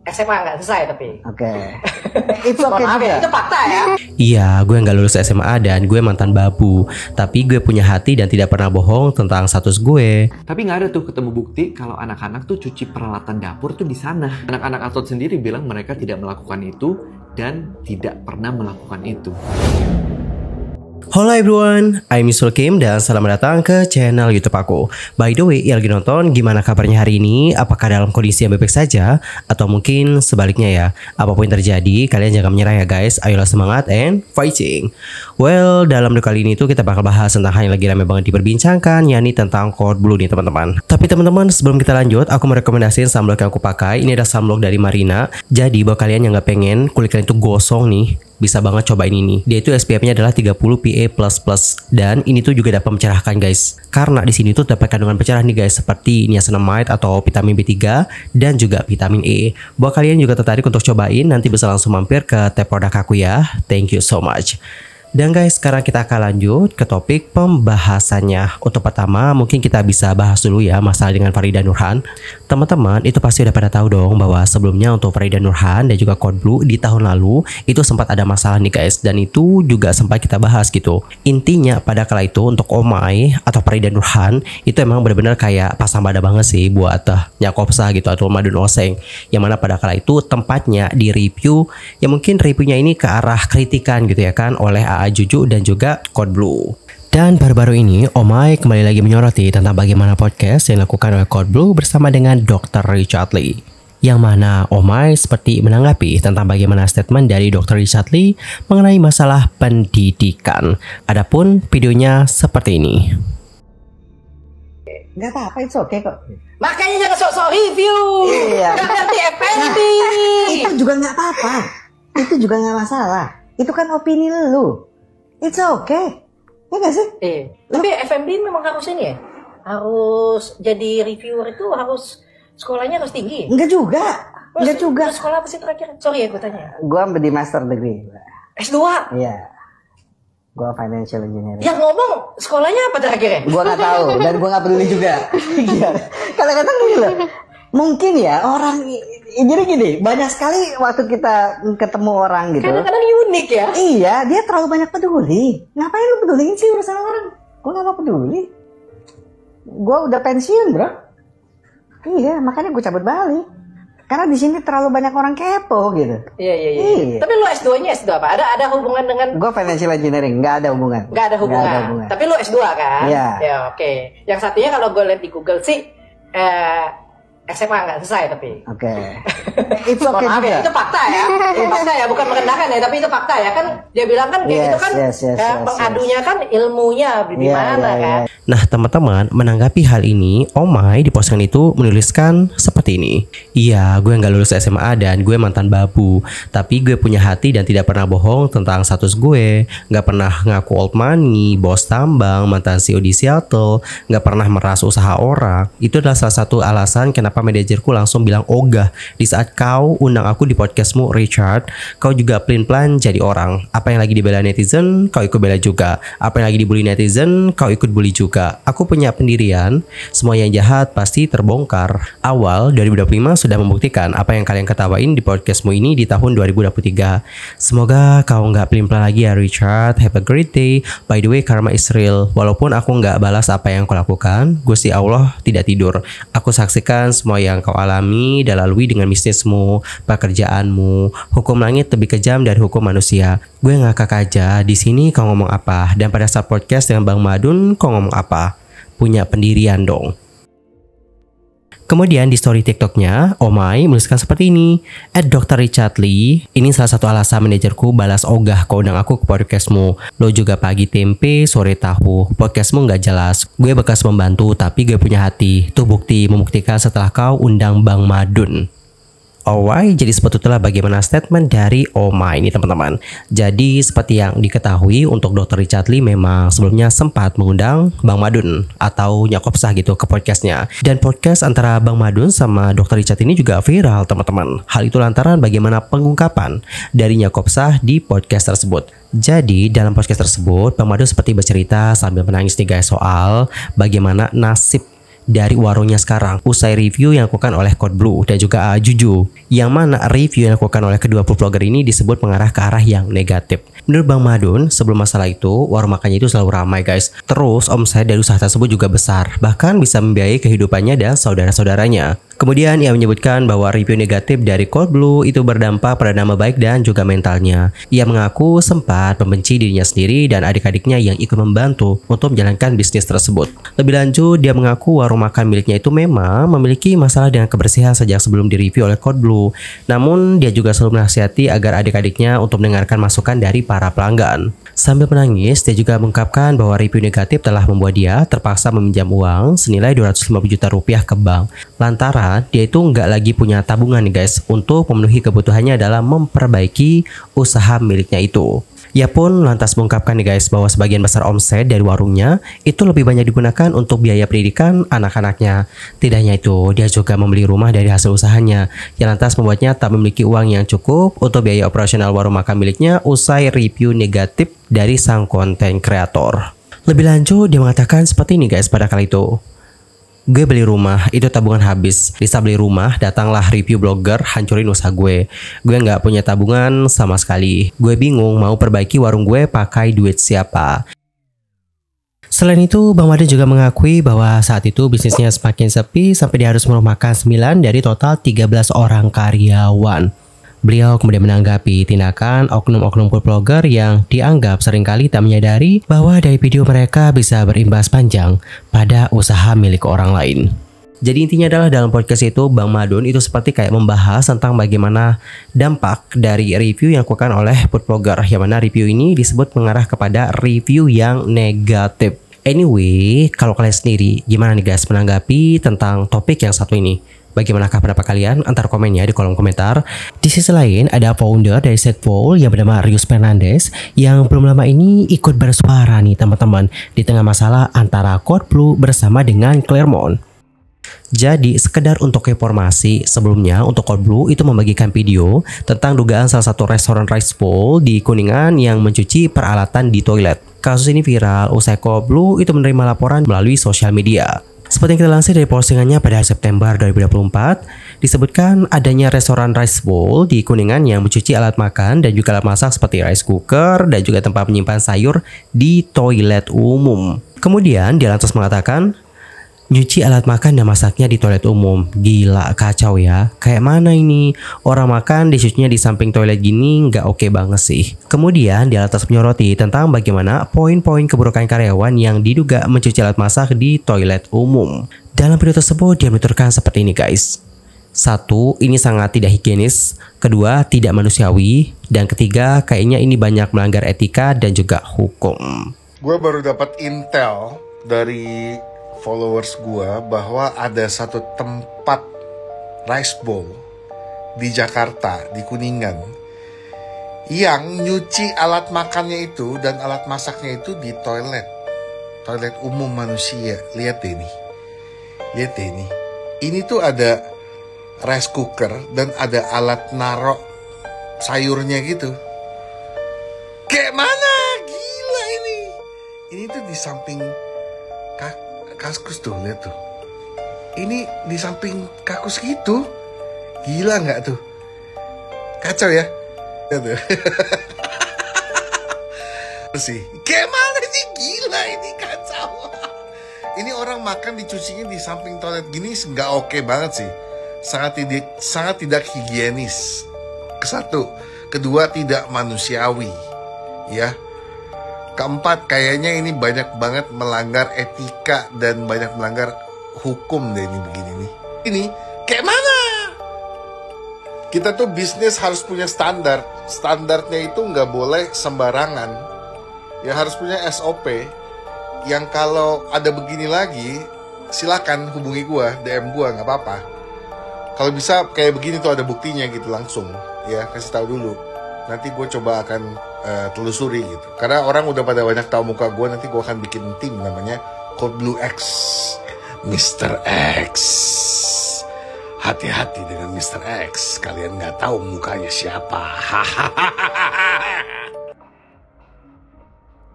SMA nggak selesai tapi. Oke. Itu oke juga. Itu fakta ya. Iya, gue nggak lulus SMA dan gue mantan babu. Tapi gue punya hati dan tidak pernah bohong tentang status gue. Tapi nggak ada tuh ketemu bukti kalau anak-anak tuh cuci peralatan dapur tuh di sana. Anak-anak Atot sendiri bilang mereka tidak melakukan itu dan tidak pernah melakukan itu. Halo everyone, I'm Misul Kim dan selamat datang ke channel YouTube aku. By the way, yang lagi nonton, gimana kabarnya hari ini? Apakah dalam kondisi yang baik-baik saja? Atau mungkin sebaliknya ya? Apapun yang terjadi, kalian jangan menyerah ya guys. Ayolah semangat and fighting. Well, dalam video kali ini tuh kita bakal bahas tentang hal yang lagi ramai banget diperbincangkan, yakni tentang Code Blue nih teman-teman. Tapi teman-teman, sebelum kita lanjut, aku mau rekomendasiin sunblock yang aku pakai. Ini ada sunblock dari Marina. Jadi buat kalian yang nggak pengen kulit kalian tuh gosong nih, bisa banget cobain ini. Dia itu SPF-nya adalah 30 PA++, dan ini tuh juga dapat mencerahkan guys. Karena di sini tuh dapat kandungan pencerah nih guys, seperti niacinamide atau vitamin B3 dan juga vitamin E. Buat kalian juga tertarik untuk cobain, nanti bisa langsung mampir ke tab produk aku ya. Thank you so much. Dan guys, sekarang kita akan lanjut ke topik pembahasannya. Untuk pertama, mungkin kita bisa bahas dulu ya masalah dengan Farida Nurhan. Teman-teman, itu pasti udah pada tahu dong bahwa sebelumnya untuk Farida Nurhan dan juga Code Blue di tahun lalu itu sempat ada masalah nih guys, dan itu juga sempat kita bahas gitu. Intinya pada kala itu untuk Omai atau Farida Nurhan itu emang benar-benar kayak pasang badan banget sih buat Nyakopsa gitu atau Madun Oseng, yang mana pada kala itu tempatnya di review, ya mungkin reviewnya ini ke arah kritikan gitu ya kan oleh Juju dan juga Code Blue. Dan baru-baru ini Omai kembali lagi menyoroti tentang bagaimana podcast yang dilakukan oleh Code Blue bersama dengan Dr. Richard Lee. Yang mana Omai seperti menanggapi tentang bagaimana statement dari Dr. Richard Lee mengenai masalah pendidikan. Adapun videonya seperti ini. Nggak apa-apa, itu oke kok. Makanya jangan sok-sok review. Iya. Nggak ngerti FND. Itu juga nggak apa-apa. Itu juga nggak masalah. Itu kan opini lu. It's okay. Ya nggak sih? Tapi FMB memang harus ini ya? Harus jadi reviewer itu harus sekolahnya harus tinggi. Enggak juga. Enggak juga. Sekolah apa sih terakhir? Sorry ya gue tanya. Gua di master degree. S2? Iya. Gua financial engineering. Yang ngomong sekolahnya apa terakhirnya? Gua nggak tahu dan gua nggak peduli juga. Kadang-kadang gini loh. Mungkin ya orang, jadi gini, banyak sekali waktu kita ketemu orang gitu. Kadang-kadang unik ya. Iya, dia terlalu banyak peduli. Ngapain lu peduliin sih urusan orang? Gua nggak mau peduli. Gua udah pensiun bro. Iya, makanya gue cabut balik. Karena di sini terlalu banyak orang kepo gitu. Iya. Tapi lu S2-nya S2 apa? Ada hubungan dengan? Gue financial engineering, nggak ada hubungan. Nggak ada hubungan. Tapi lu S2 kan? Iya. Ya oke. Yang satunya kalau gue lihat di Google sih, SMA nggak selesai tapi. Oke. Itu oke juga. Ya, itu fakta ya. Itu fakta ya, bukan merendahkan ya, tapi itu fakta ya kan. Dia bilang kan kayak gitu kan. Pengadunya kan ilmunya di mana kan. Nah teman-teman, menanggapi hal ini, Omai di postingan itu menuliskan seperti ini. Iya, gue nggak lulus SMA dan gue mantan babu. Tapi gue punya hati dan tidak pernah bohong tentang status gue. Nggak pernah ngaku old money, bos tambang, mantan CEO di Seattle, nggak pernah meras usaha orang. Itu adalah salah satu alasan kenapa manajerku langsung bilang ogah di saat kau undang aku di podcastmu Richard. Kau juga pelin-pelan jadi orang. Apa yang lagi dibela netizen, kau ikut bela juga. Apa yang lagi dibully netizen, kau ikut bully juga. Aku punya pendirian, semua yang jahat pasti terbongkar. Awal 2025 sudah membuktikan apa yang kalian ketawain di podcastmu ini di tahun 2023. Semoga kau nggak pelin-pelan lagi ya Richard. Have a great day. By the way, karma is real. Walaupun aku nggak balas apa yang kau lakukan, Gusti Allah tidak tidur. Aku saksikan semua yang kau alami dan lalui dengan bisnismu, pekerjaanmu. Hukum langit lebih kejam dari hukum manusia. Gue ngakak aja, di sini kau ngomong apa? Dan pada saat podcast dengan Bang Madun, kau ngomong apa? Punya pendirian dong. Kemudian di story TikToknya, Omai menuliskan seperti ini. Dr. Richard Lee, ini salah satu alasan manajerku balas ogah kau undang aku ke podcastmu. Lo juga pagi tempe, sore tahu. Podcastmu nggak jelas. Gue bekas membantu, tapi gue punya hati. Tuh bukti membuktikan setelah kau undang Bang Madun. Alright, jadi seperti itulah bagaimana statement dari Omai ini teman-teman. Jadi seperti yang diketahui untuk Dr. Richard Lee memang sebelumnya sempat mengundang Bang Madun atau Nyakopsa gitu ke podcastnya. Dan podcast antara Bang Madun sama Dr. Richard ini juga viral teman-teman. Hal itu lantaran bagaimana pengungkapan dari Nyakopsa di podcast tersebut. Jadi dalam podcast tersebut Bang Madun seperti bercerita sambil menangis nih guys soal bagaimana nasib dari warungnya sekarang usai review yang dilakukan oleh Code Blue dan juga Juju. Yang mana review yang dilakukan oleh kedua food vlogger ini disebut mengarah ke arah yang negatif. Menurut Bang Madun, sebelum masalah itu, warung makannya itu selalu ramai guys. Terus omset dari usaha tersebut juga besar, bahkan bisa membiayai kehidupannya dan saudara-saudaranya. Kemudian ia menyebutkan bahwa review negatif dari Code Blue itu berdampak pada nama baik dan juga mentalnya. Ia mengaku sempat membenci dirinya sendiri dan adik-adiknya yang ikut membantu untuk menjalankan bisnis tersebut. Lebih lanjut, dia mengaku warung makan miliknya itu memang memiliki masalah dengan kebersihan sejak sebelum direview oleh Code Blue. Namun, dia juga selalu menasihati agar adik-adiknya untuk mendengarkan masukan dari para pelanggan. Sambil menangis, dia juga mengungkapkan bahwa review negatif telah membuat dia terpaksa meminjam uang senilai 250 juta rupiah ke bank. Lantaran, dia itu nggak lagi punya tabungan nih guys untuk memenuhi kebutuhannya dalam memperbaiki usaha miliknya itu. Ia pun lantas mengungkapkan nih guys bahwa sebagian besar omset dari warungnya itu lebih banyak digunakan untuk biaya pendidikan anak-anaknya. Tidak hanya itu, dia juga membeli rumah dari hasil usahanya yang lantas membuatnya tak memiliki uang yang cukup untuk biaya operasional warung makan miliknya usai review negatif dari sang konten kreator. Lebih lanjut, dia mengatakan seperti ini guys pada kali itu. Gue beli rumah, itu tabungan habis. Bisa beli rumah, datanglah review blogger hancurin usaha gue. Gue nggak punya tabungan sama sekali. Gue bingung mau perbaiki warung gue pakai duit siapa. Selain itu, Bang Madun juga mengakui bahwa saat itu bisnisnya semakin sepi sampai dia harus merumahkan 9 dari total 13 orang karyawan. Beliau kemudian menanggapi tindakan oknum-oknum food blogger yang dianggap seringkali tak menyadari bahwa dari video mereka bisa berimbas panjang pada usaha milik orang lain. Jadi intinya adalah dalam podcast itu Bang Madun itu seperti kayak membahas tentang bagaimana dampak dari review yang dilakukan oleh food blogger, yang mana review ini disebut mengarah kepada review yang negatif. Anyway, kalau kalian sendiri gimana nih guys menanggapi tentang topik yang satu ini? Bagaimanakah pendapat kalian? Antar komennya di kolom komentar. Di sisi lain ada founder dari Setfall yang bernama Rius Fernandez yang belum lama ini ikut bersuara nih teman-teman di tengah masalah antara Code Blue bersama dengan Claremont. Jadi sekedar untuk informasi, sebelumnya untuk Code Blue itu membagikan video tentang dugaan salah satu restoran rice bowl di Kuningan yang mencuci peralatan di toilet. Kasus ini viral usai Code Blue itu menerima laporan melalui sosial media. Seperti yang kita lansir dari postingannya pada September 2024, disebutkan adanya restoran rice bowl di Kuningan yang mencuci alat makan dan juga alat masak seperti rice cooker dan juga tempat menyimpan sayur di toilet umum. Kemudian dia lantas mengatakan, nyuci alat makan dan masaknya di toilet umum. Gila, kacau ya. Kayak mana ini? Orang makan dicucinya di samping toilet gini nggak oke banget sih. Kemudian dia lantas menyoroti tentang bagaimana poin-poin keburukan karyawan yang diduga mencuci alat masak di toilet umum. Dalam video tersebut dia menuturkan seperti ini guys. 1. Ini sangat tidak higienis. 2. Tidak manusiawi. Dan 3. Kayaknya ini banyak melanggar etika dan juga hukum. Gue baru dapat intel dari followers gua bahwa ada satu tempat rice bowl di Jakarta, di Kuningan, yang nyuci alat makannya itu dan alat masaknya itu di toilet umum manusia. Lihat deh ini, ini tuh ada rice cooker dan ada alat narok sayurnya gitu. Kayak mana? Gila ini tuh di samping kaskus tuh, lihat tuh. Ini di samping kakus gitu. Gila nggak tuh? Kacau ya? Lihat tuh. Sih. Kayak mana sih? Gila ini kacau. Ini orang makan dicucinya di samping toilet gini nggak oke banget sih. Sangat tidak higienis. Kesatu. Kedua, tidak manusiawi. Ya. Keempat, kayaknya ini banyak banget melanggar etika dan banyak melanggar hukum deh ini begini nih. Ini kayak mana? Kita tuh bisnis harus punya standar. Standarnya itu nggak boleh sembarangan. Ya harus punya SOP. Yang kalau ada begini lagi, silakan hubungi gua, DM gua, nggak apa-apa. Kalau bisa kayak begini tuh ada buktinya gitu langsung. Ya kasih tahu dulu. Nanti gue coba akan telusuri gitu. Karena orang udah pada banyak tahu muka gue, nanti gue akan bikin tim namanya Code Blue X, Mr. X. Hati-hati dengan Mr. X, kalian nggak tahu mukanya siapa.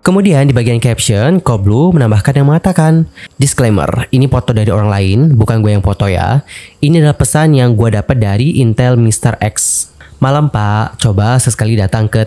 Kemudian di bagian caption, Code Blue menambahkan yang mengatakan, disclaimer, ini foto dari orang lain, bukan gue yang foto ya. Ini adalah pesan yang gue dapat dari Intel Mr. X. Malam Pak, coba sesekali datang ke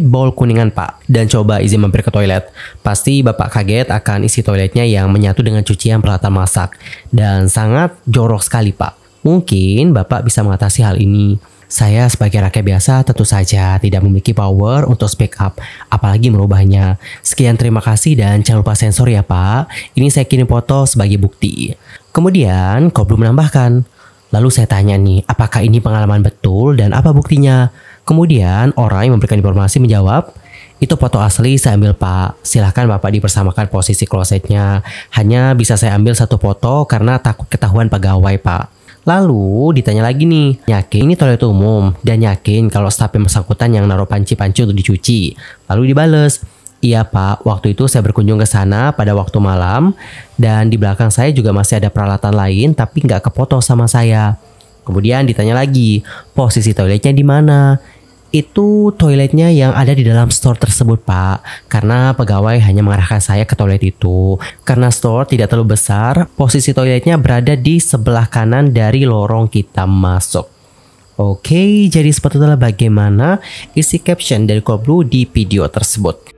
Bowl Kuningan Pak, dan coba izin mampir ke toilet. Pasti Bapak kaget akan isi toiletnya yang menyatu dengan cucian peralatan masak, dan sangat jorok sekali Pak. Mungkin Bapak bisa mengatasi hal ini. Saya sebagai rakyat biasa tentu saja tidak memiliki power untuk speak up, apalagi merubahnya. Sekian terima kasih dan jangan lupa sensor ya Pak. Ini saya kirim foto sebagai bukti. Kemudian Code Blue menambahkan, lalu saya tanya nih, apakah ini pengalaman betul dan apa buktinya? Kemudian orang yang memberikan informasi menjawab, itu foto asli saya ambil Pak. Silahkan Bapak dipersamakan posisi klosetnya. Hanya bisa saya ambil satu foto karena takut ketahuan pegawai Pak. Lalu ditanya lagi nih, yakin ini toilet umum dan yakin kalau staf yang bersangkutan yang naruh panci-panci untuk dicuci. Lalu dibales, iya Pak, waktu itu saya berkunjung ke sana pada waktu malam dan di belakang saya juga masih ada peralatan lain tapi nggak kefoto sama saya. Kemudian ditanya lagi, posisi toiletnya di mana? Itu toiletnya yang ada di dalam store tersebut Pak, karena pegawai hanya mengarahkan saya ke toilet itu. Karena store tidak terlalu besar, posisi toiletnya berada di sebelah kanan dari lorong kita masuk. Oke, jadi seperti itulah bagaimana isi caption dari Code Blue di video tersebut.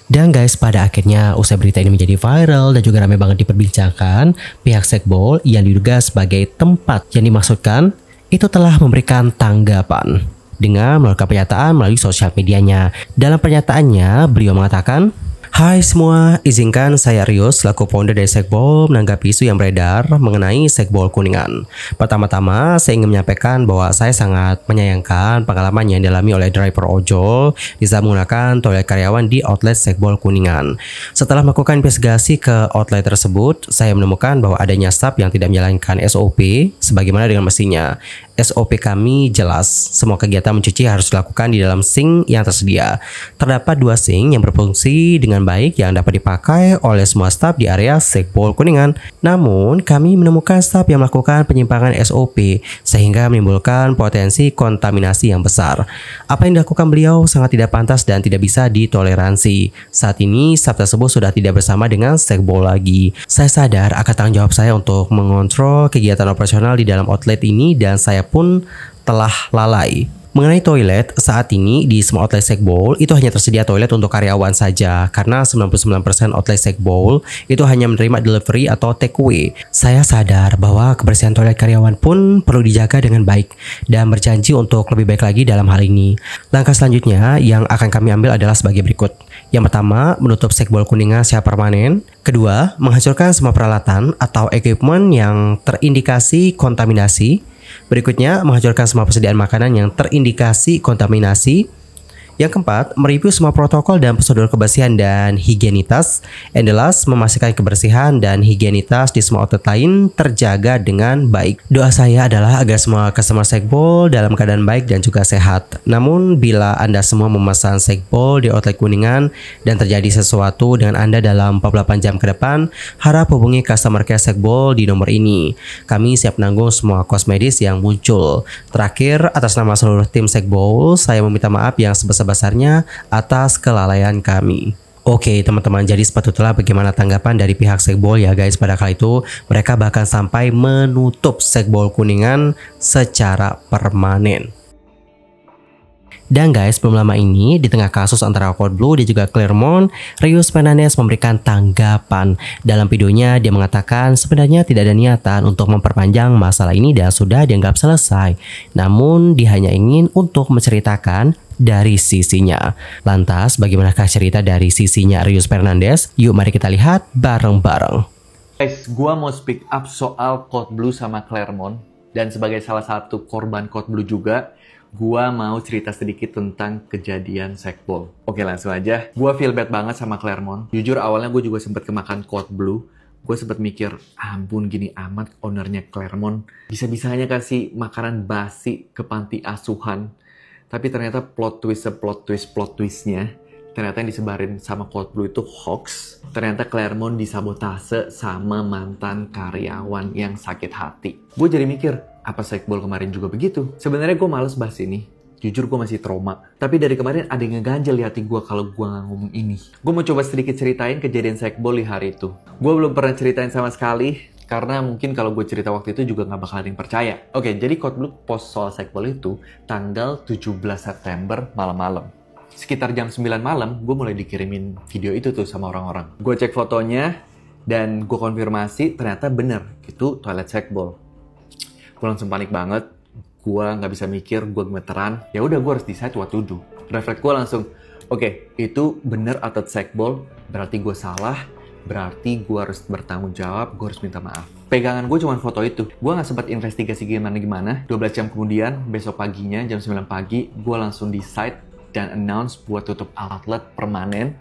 Dan guys, pada akhirnya usai berita ini menjadi viral dan juga ramai banget diperbincangkan, pihak Sekbol yang diduga sebagai tempat yang dimaksudkan itu telah memberikan tanggapan dengan melakukan pernyataan melalui sosial medianya. Dalam pernyataannya, beliau mengatakan, hai semua, izinkan saya Rius selaku founder dari Sekbol menanggapi isu yang beredar mengenai Sekbol Kuningan. Pertama-tama, saya ingin menyampaikan bahwa saya sangat menyayangkan pengalaman yang dialami oleh driver ojol di saat menggunakan toilet karyawan di outlet Sekbol Kuningan. Setelah melakukan investigasi ke outlet tersebut, saya menemukan bahwa adanya staf yang tidak menjalankan SOP sebagaimana dengan mestinya. SOP kami jelas, semua kegiatan mencuci harus dilakukan di dalam sink yang tersedia. Terdapat 2 sink yang berfungsi dengan baik yang dapat dipakai oleh semua staf di area Sekbol Kuningan. Namun, kami menemukan staf yang melakukan penyimpangan SOP sehingga menimbulkan potensi kontaminasi yang besar. Apa yang dilakukan beliau sangat tidak pantas dan tidak bisa ditoleransi. Saat ini, staf tersebut sudah tidak bersama dengan Sekbol lagi. Saya sadar akan tanggung jawab saya untuk mengontrol kegiatan operasional di dalam outlet ini dan saya pun telah lalai. Mengenai toilet, saat ini di semua outlet Sekbol itu hanya tersedia toilet untuk karyawan saja karena 99% outlet Sekbol itu hanya menerima delivery atau take away. Saya sadar bahwa kebersihan toilet karyawan pun perlu dijaga dengan baik dan berjanji untuk lebih baik lagi dalam hal ini. Langkah selanjutnya yang akan kami ambil adalah sebagai berikut. Yang pertama, menutup Sekbol Kuningan secara permanen. Kedua, menghancurkan semua peralatan atau equipment yang terindikasi kontaminasi. Berikutnya, menghancurkan semua persediaan makanan yang terindikasi kontaminasi. Yang keempat, mereview semua protokol dan prosedur kebersihan dan higienitas. And the last, memastikan kebersihan dan higienitas di semua outlet lain terjaga dengan baik. Doa saya adalah agar semua customer Sekbol dalam keadaan baik dan juga sehat. Namun, bila Anda semua memesan Sekbol di outlet Kuningan dan terjadi sesuatu dengan Anda dalam 48 jam ke depan, harap hubungi customer care Sekbol di nomor ini. Kami siap menanggung semua kos medis yang muncul. Terakhir, atas nama seluruh tim Sekbol, saya meminta maaf yang sebesar-besarnya atas kelalaian kami. Oke teman-teman, jadi seperti itulah bagaimana tanggapan dari pihak Sekbol ya guys. Pada kali itu mereka bahkan sampai menutup Sekbol Kuningan secara permanen. Dan guys, belum lama ini di tengah kasus antara Code Blue dan juga Claremont, Rius Fernandez memberikan tanggapan. Dalam videonya dia mengatakan sebenarnya tidak ada niatan untuk memperpanjang masalah ini dan sudah dianggap selesai. Namun dia hanya ingin untuk menceritakan dari sisinya. Lantas bagaimanakah cerita dari sisinya Rius Fernandez? Yuk mari kita lihat bareng-bareng. Guys, gua mau speak up soal Code Blue sama Claremont. Dan sebagai salah satu korban Code Blue juga, gua mau cerita sedikit tentang kejadian Sekbol. Oke, langsung aja. Gua feel bad banget sama Claremont. Jujur awalnya gue juga sempat kemakan Code Blue. Gue sempat mikir, ampun gini amat ownernya Claremont. Bisa-bisanya kasih makanan basi ke panti asuhan. Tapi ternyata plot twistnya, ternyata yang disebarin sama Code Blue itu hoax. Ternyata Claremont disabotase sama mantan karyawan yang sakit hati. Gue jadi mikir, apa Sekbol kemarin juga begitu? Sebenarnya gue males bahas ini. Jujur gue masih trauma. Tapi dari kemarin ada yang ngeganjel di hati gue kalau gue nggak ngomong ini. Gue mau coba sedikit ceritain kejadian sekbol di hari itu. Gue belum pernah ceritain sama sekali, karena mungkin kalau gue cerita waktu itu juga nggak bakal ada yang percaya. Oke, jadi Code Blue post soal sekbol itu tanggal 17 September malam-malam. Sekitar jam 9 malam, gue mulai dikirimin video itu tuh sama orang-orang. Gue cek fotonya, dan gue konfirmasi ternyata bener, itu toilet sekbol. Gue langsung panik banget. Gue nggak bisa mikir, gue gemeteran. Ya udah, gue harus decide what to do. Refleks gue langsung, oke, itu bener atlet sekbol, berarti gue salah, berarti gue harus bertanggung jawab, gue harus minta maaf. Pegangan gue cuma foto itu. Gue nggak sempat investigasi gimana-gimana. 12 jam kemudian, besok paginya, jam 9 pagi, gue langsung decide dan announce buat tutup outlet permanen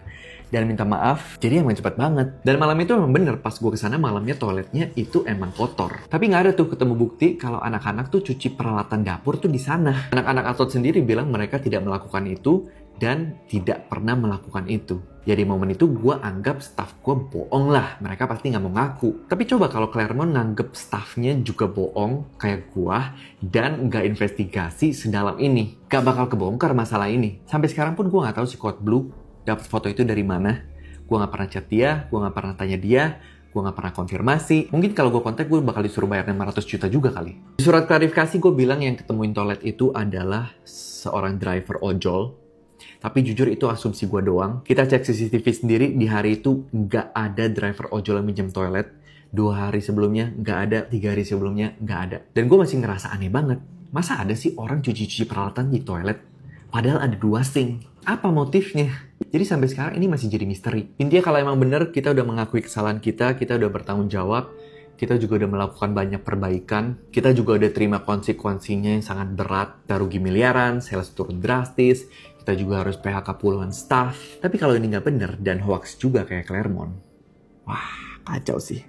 dan minta maaf. Jadi emang cepet banget. Dan malam itu emang bener, pas gue kesana malamnya toiletnya itu emang kotor. Tapi nggak ada tuh ketemu bukti kalau anak-anak tuh cuci peralatan dapur tuh di sana. Anak-anak atlet sendiri bilang mereka tidak melakukan itu dan tidak pernah melakukan itu. Ya di momen itu gue anggap staff gue bohong lah. Mereka pasti nggak mau ngaku. Tapi coba kalau Clermont nganggep staffnya juga bohong kayak gue dan nggak investigasi sedalam ini, gak bakal kebongkar masalah ini. Sampai sekarang pun gue nggak tahu si Code Blue dapat foto itu dari mana. Gue gak pernah chat dia, gue gak pernah tanya dia, gue gak pernah konfirmasi. Mungkin kalau gue kontak, gue bakal disuruh bayar 500 juta juga kali. Di surat klarifikasi gue bilang yang ketemuin toilet itu adalah seorang driver ojol. Tapi jujur itu asumsi gue doang. Kita cek CCTV sendiri, di hari itu gak ada driver ojol yang minjem toilet. 2 hari sebelumnya gak ada, 3 hari sebelumnya gak ada. Dan gue masih ngerasa aneh banget. Masa ada sih orang cuci-cuci peralatan di toilet? Padahal ada 2 sink. Apa motifnya? Jadi sampai sekarang ini masih jadi misteri. Intinya kalau emang bener kita udah mengakui kesalahan kita udah bertanggung jawab, kita juga udah melakukan banyak perbaikan, kita juga udah terima konsekuensinya yang sangat berat, kita rugi miliaran, sales turun drastis, kita juga harus PHK puluhan staff. Tapi kalau ini nggak bener dan hoax juga kayak Clermont, wah kacau sih.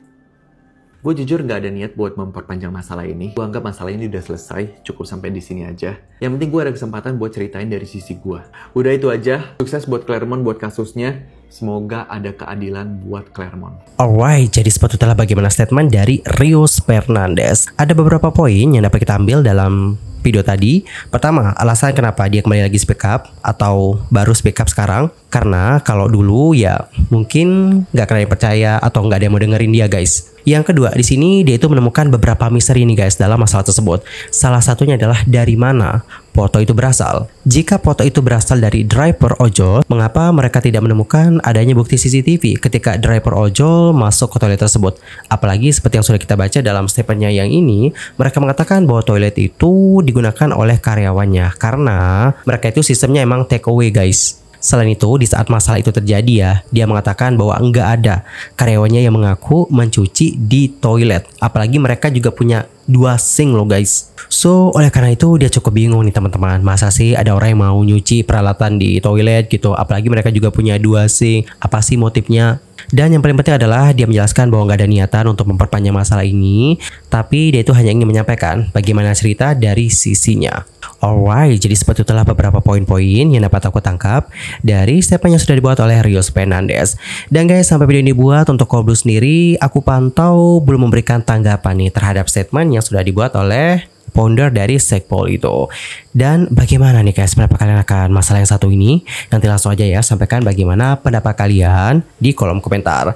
Gue jujur nggak ada niat buat memperpanjang masalah ini. Gue anggap masalah ini udah selesai, cukup sampai di sini aja. Yang penting gue ada kesempatan buat ceritain dari sisi gue. Udah itu aja. Sukses buat Clermont buat kasusnya. Semoga ada keadilan buat Clermont. Alright, jadi seperti itulah bagaimana statement dari Rios Fernandez. Ada beberapa poin yang dapat kita ambil dalam video tadi. Pertama, alasan kenapa dia kembali lagi speak up atau baru speak up sekarang. Karena kalau dulu ya mungkin nggak kalian percaya atau nggak ada yang mau dengerin dia guys. Yang kedua, di sini dia itu menemukan beberapa misteri nih guys dalam masalah tersebut. Salah satunya adalah dari mana foto itu berasal. Jika foto itu berasal dari driver ojol, mengapa mereka tidak menemukan adanya bukti CCTV ketika driver ojol masuk ke toilet tersebut? Apalagi seperti yang sudah kita baca dalam statementnya yang ini, mereka mengatakan bahwa toilet itu digunakan oleh karyawannya karena mereka itu sistemnya emang take away guys. Selain itu, di saat masalah itu terjadi ya, dia mengatakan bahwa enggak ada karyawannya yang mengaku mencuci di toilet. Apalagi mereka juga punya 2 sink loh guys. So, oleh karena itu dia cukup bingung nih teman-teman. Masa sih ada orang yang mau nyuci peralatan di toilet gitu? Apalagi mereka juga punya 2 sink. Apa sih motifnya? Dan yang paling penting adalah dia menjelaskan bahwa nggak ada niatan untuk memperpanjang masalah ini, tapi dia itu hanya ingin menyampaikan bagaimana cerita dari sisinya. Alright, jadi seperti itulah beberapa poin-poin yang dapat aku tangkap dari statement yang sudah dibuat oleh Rios Fernandez. Dan guys, sampai video ini dibuat untuk Code Blue sendiri, aku pantau belum memberikan tanggapan nih terhadap statement yang sudah dibuat oleh founder dari sekbol itu. Dan bagaimana nih guys pendapat kalian akan masalah yang satu ini? Nanti langsung aja ya sampaikan bagaimana pendapat kalian di kolom komentar.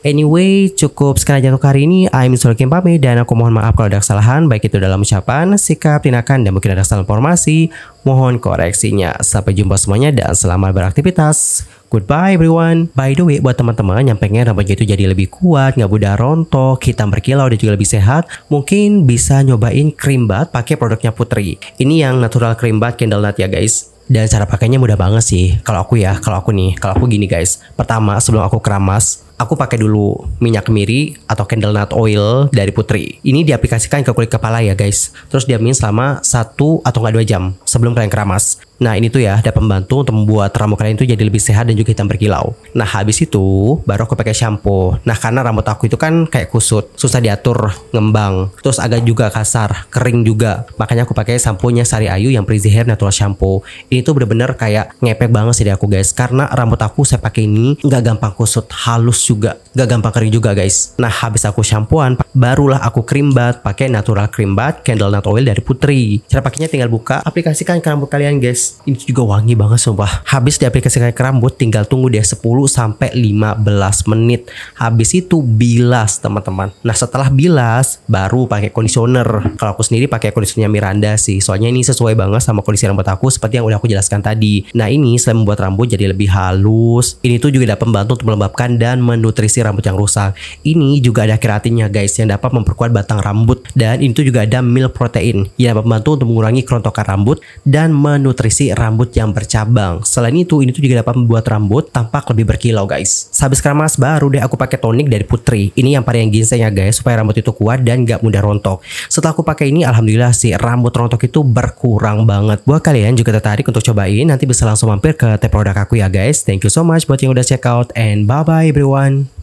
Anyway, cukup sekian aja untuk hari ini. I'm Sulkim pamit dan aku mohon maaf kalau ada kesalahan baik itu dalam ucapan, sikap, tindakan, dan mungkin ada salah informasi. Mohon koreksinya. Sampai jumpa semuanya dan selamat beraktivitas. Goodbye everyone. By the way, buat teman-teman yang pengen rambutnya itu jadi lebih kuat, nggak mudah rontok, hitam berkilau, dan juga lebih sehat, mungkin bisa nyobain cream bath pakai produknya Putri. Ini yang natural cream bath candle nut ya guys. Dan cara pakainya mudah banget sih. Kalau aku gini guys. Pertama, sebelum aku keramas, aku pakai dulu minyak kemiri atau candle nut oil dari Putri. Ini diaplikasikan ke kulit kepala ya guys. Terus diamin selama 1 atau 2 jam sebelum kalian keramas. Nah ini tuh ya dapat membantu untuk membuat rambut kalian itu jadi lebih sehat dan juga hitam berkilau. Nah habis itu baru aku pakai shampoo. Nah karena rambut aku itu kan kayak kusut, susah diatur, ngembang, terus agak juga kasar, kering juga. Makanya aku pakai shampoo-nya Sari Ayu yang Frizzy Hair Natural Shampoo. Ini tuh bener-bener kayak ngepek banget sih di aku guys. Karena rambut aku saya pakai ini nggak gampang kusut, halus juga, nggak gampang kering juga guys. Nah habis aku shampooan, barulah aku cream bath pakai Natural Cream Bath Candle Nut Oil dari Putri. Cara pakainya tinggal buka, aplikasikan ke rambut kalian guys. Ini juga wangi banget sumpah. Habis diaplikasikan ke rambut, tinggal tunggu deh 10 sampai 15 menit. Habis itu bilas teman-teman. Nah setelah bilas baru pakai conditioner. Kalau aku sendiri pakai conditionernya Miranda sih. Soalnya ini sesuai banget sama kondisi rambut aku seperti yang udah aku jelaskan tadi. Nah ini selain membuat rambut jadi lebih halus, ini tuh juga dapat membantu untuk melembabkan dan menutrisi rambut yang rusak. Ini juga ada keratinnya guys yang dapat memperkuat batang rambut. Dan ini tuh juga ada milk protein yang dapat membantu untuk mengurangi kerontokan rambut dan menutrisi rambut yang bercabang. Selain itu, ini tuh juga dapat membuat rambut tampak lebih berkilau guys. Habis keramas baru deh aku pakai tonik dari Putri. Ini yang paling ginseng ya guys, supaya rambut itu kuat dan gak mudah rontok. Setelah aku pakai ini, alhamdulillah sih rambut rontok itu berkurang banget. Buat kalian juga tertarik untuk cobain, nanti bisa langsung mampir ke tag produk aku ya guys. Thank you so much buat yang udah check out and bye bye everyone.